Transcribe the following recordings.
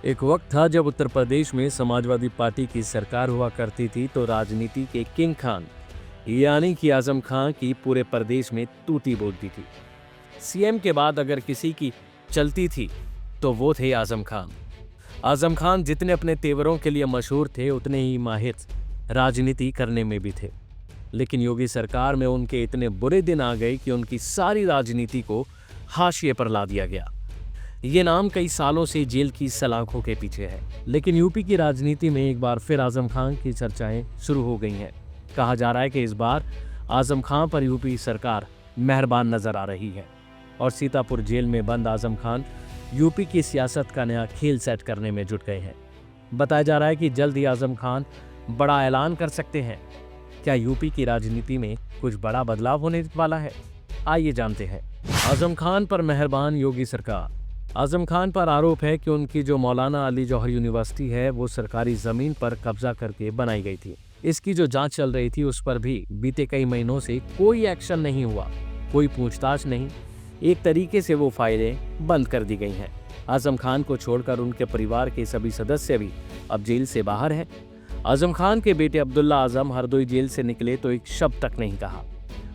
एक वक्त था जब उत्तर प्रदेश में समाजवादी पार्टी की सरकार हुआ करती थी तो राजनीति के किंग खान यानी कि आजम खान की पूरे प्रदेश में तूती बोलती थी। सीएम के बाद अगर किसी की चलती थी तो वो थे आजम खान। आजम खान जितने अपने तेवरों के लिए मशहूर थे उतने ही माहिर राजनीति करने में भी थे। लेकिन योगी सरकार में उनके इतने बुरे दिन आ गए कि उनकी सारी राजनीति को हाशिए पर ला दिया गया। ये नाम कई सालों से जेल की सलाखों के पीछे है। लेकिन यूपी की राजनीति में एक बार फिर आजम खान की चर्चाएं शुरू हो गई हैं। कहा जा रहा है कि इस बार आजम खान पर यूपी सरकार मेहरबान नजर आ रही है और सीतापुर जेल में बंद आजम खान यूपी की सियासत का नया खेल सेट करने में जुट गए हैं। बताया जा रहा है कि जल्द ही आजम खान बड़ा ऐलान कर सकते हैं। क्या यूपी की राजनीति में कुछ बड़ा बदलाव होने वाला है? आइए जानते हैं। आजम खान पर मेहरबान योगी सरकार। आजम खान पर आरोप है कि उनकी जो मौलाना अली जौहर यूनिवर्सिटी है वो सरकारी जमीन पर कब्जा करके बनाई गई थी। इसकी जो जांच चल रही थी उस पर भी बीते कई महीनों से कोई एक्शन नहीं हुआ, कोई पूछताछ नहीं। एक तरीके से वो फाइलें बंद कर दी गई हैं। आजम खान को छोड़कर उनके परिवार के सभी सदस्य भी अब जेल से बाहर हैं। आजम खान के बेटे अब्दुल्ला आजम हरदोई जेल से निकले तो एक शब्द तक नहीं कहा।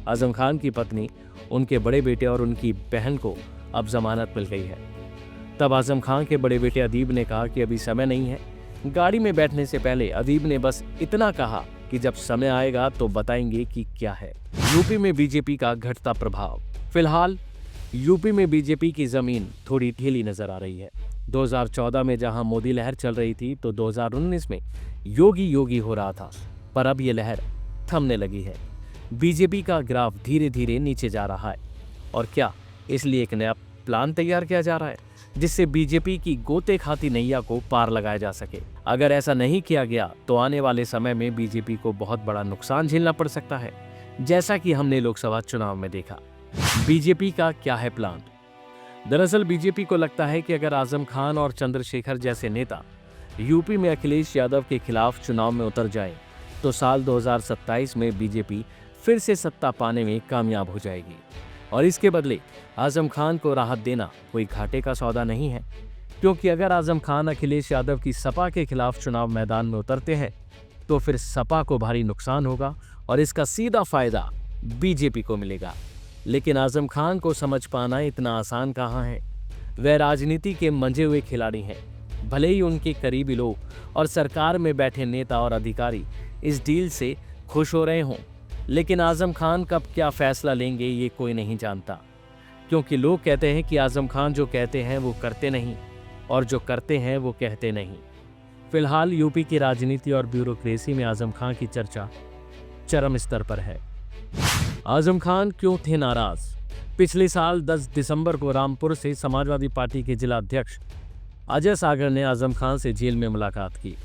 आजम खान की पत्नी, उनके बड़े बेटे और उनकी बहन को अब जमानत मिल गई है। तब आजम खान के बड़े बेटे अदीब ने कहा कि अभी समय नहीं है। गाड़ी में बैठने से पहले अदीब ने बस इतना कहा कि जब समय आएगा तो बताएंगे कि क्या है। यूपी में बीजेपी का घटता प्रभाव। फिलहाल यूपी में बीजेपी की जमीन थोड़ी ढीली नजर आ रही है। 2014 में जहां मोदी लहर चल रही थी तो 2019 में योगी योगी हो रहा था, पर अब ये लहर थमने लगी है। बीजेपी का ग्राफ धीरे धीरे नीचे जा रहा है। और क्या इसलिए एक नया प्लान तैयार किया जा रहा है जिससे बीजेपी की गोते खाती नैया को पार लगाया जा सके? अगर ऐसा नहीं किया गया तो आने वाले समय में बीजेपी को बहुत बड़ा नुकसान झेलना पड़ सकता है, जैसा कि हमने लोकसभा चुनाव में देखा। बीजेपी का क्या है प्लान? दरअसल बीजेपी को लगता है कि अगर आजम खान और चंद्रशेखर जैसे नेता यूपी में अखिलेश यादव के खिलाफ चुनाव में उतर जाए तो साल 2027 में बीजेपी फिर से सत्ता पाने में कामयाब हो जाएगी। और इसके बदले आजम खान को राहत देना कोई घाटे का सौदा नहीं है, क्योंकि अगर आजम खान अखिलेश यादव की सपा के खिलाफ चुनाव मैदान में उतरते हैं तो फिर सपा को भारी नुकसान होगा और इसका सीधा फायदा बीजेपी को मिलेगा। लेकिन आजम खान को समझ पाना इतना आसान कहाँ है। वह राजनीति के मंजे हुए खिलाड़ी हैं। भले ही उनके करीबी लोग और सरकार में बैठे नेता और अधिकारी इस डील से खुश हो रहे हों, लेकिन आजम खान कब क्या फैसला लेंगे ये कोई नहीं जानता, क्योंकि लोग कहते हैं कि आजम खान जो कहते हैं वो करते नहीं और जो करते हैं वो कहते नहीं। फिलहाल यूपी की राजनीति और ब्यूरोक्रेसी में आजम खान की चर्चा चरम स्तर पर है। आजम खान क्यों थे नाराज? पिछले साल 10 दिसंबर को रामपुर से समाजवादी पार्टी के जिला अध्यक्ष अजय सागर ने आजम खान से जेल में मुलाकात की।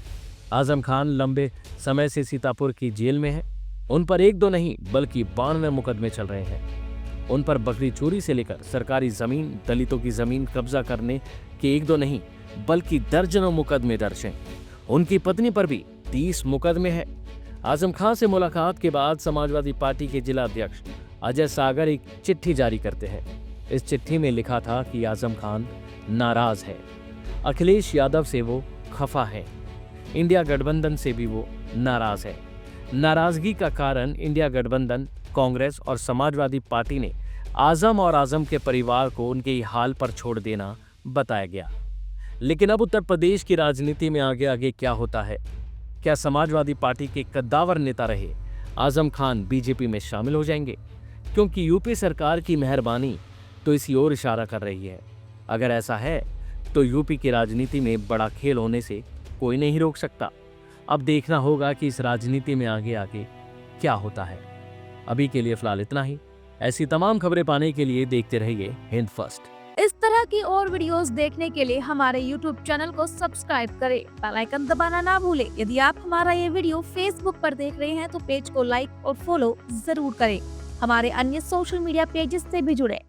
आजम खान लंबे समय से सीतापुर की जेल में है। उन पर एक दो नहीं बल्कि 92 मुकदमे चल रहे हैं। उन पर बकरी चोरी से लेकर सरकारी जमीन, दलितों की जमीन कब्जा करने के एक दो नहीं बल्कि दर्जनों मुकदमे दर्ज हैं। उनकी पत्नी पर भी 30 मुकदमे हैं। आजम खान से मुलाकात के बाद समाजवादी पार्टी के जिला अध्यक्ष अजय सागर एक चिट्ठी जारी करते हैं। इस चिट्ठी में लिखा था कि आजम खान नाराज है, अखिलेश यादव से वो खफा है, इंडिया गठबंधन से भी वो नाराज है। नाराजगी का कारण इंडिया गठबंधन, कांग्रेस और समाजवादी पार्टी ने आजम और आजम के परिवार को उनके हाल पर छोड़ देना बताया गया। लेकिन अब उत्तर प्रदेश की राजनीति में आगे आगे क्या होता है? क्या समाजवादी पार्टी के कद्दावर नेता रहे आजम खान बीजेपी में शामिल हो जाएंगे? क्योंकि यूपी सरकार की मेहरबानी तो इसी ओर इशारा कर रही है। अगर ऐसा है तो यूपी की राजनीति में बड़ा खेल होने से कोई नहीं रोक सकता। अब देखना होगा कि इस राजनीति में आगे आगे क्या होता है। अभी के लिए फिलहाल इतना ही। ऐसी तमाम खबरें पाने के लिए देखते रहिए हिंद फर्स्ट। इस तरह की और वीडियोस देखने के लिए हमारे YouTube चैनल को सब्सक्राइब करें, बेल आइकन दबाना ना भूलें। यदि आप हमारा ये वीडियो Facebook पर देख रहे हैं तो पेज को लाइक और फॉलो जरूर करें। हमारे अन्य सोशल मीडिया पेजेस से भी जुड़े।